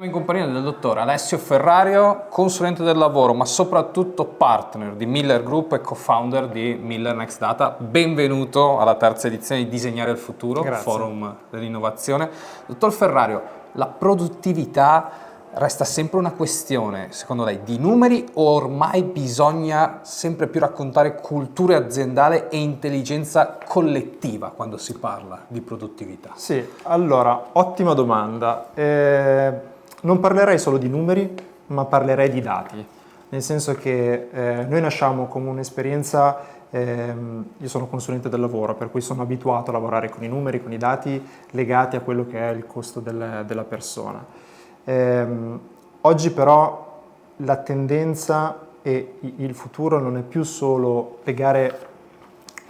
In compagnia del dottor Alessio Ferrario, consulente del lavoro, ma soprattutto partner di Miller Group e co-founder di Miller Next Data. Benvenuto alla terza edizione di Disegnare il Futuro, Grazie. Forum dell'innovazione. Dottor Ferrario, la produttività resta sempre una questione, secondo lei, di numeri o ormai bisogna sempre più raccontare cultura aziendale e intelligenza collettiva quando si parla di produttività? Sì, allora, ottima domanda. Non parlerei solo di numeri, ma parlerei di dati. Nel senso che noi nasciamo come un'esperienza, io sono consulente del lavoro, per cui sono abituato a lavorare con i numeri, con i dati legati a quello che è il costo della persona. Oggi però la tendenza e il futuro non è più solo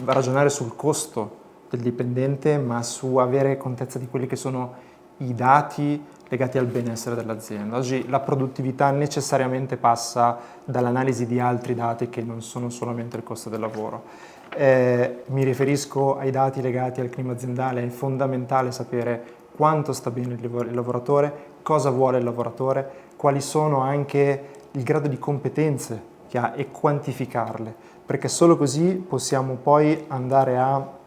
ragionare sul costo del dipendente, ma su avere contezza di quelli che sono i dati legati al benessere dell'azienda. Oggi la produttività necessariamente passa dall'analisi di altri dati che non sono solamente il costo del lavoro. Mi riferisco ai dati legati al clima aziendale. È fondamentale sapere quanto sta bene il lavoratore, cosa vuole il lavoratore, quali sono anche il grado di competenze che ha e quantificarle, perché solo così possiamo poi andare a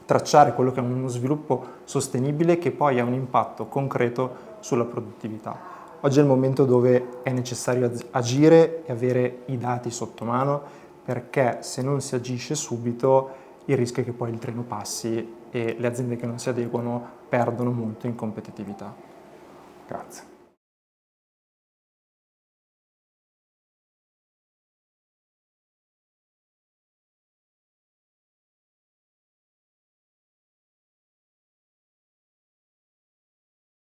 tracciare quello che è uno sviluppo sostenibile che poi ha un impatto concreto sulla produttività. Oggi è il momento dove è necessario agire e avere i dati sotto mano, perché se non si agisce subito il rischio è che poi il treno passi e le aziende che non si adeguano perdono molto in competitività. Grazie.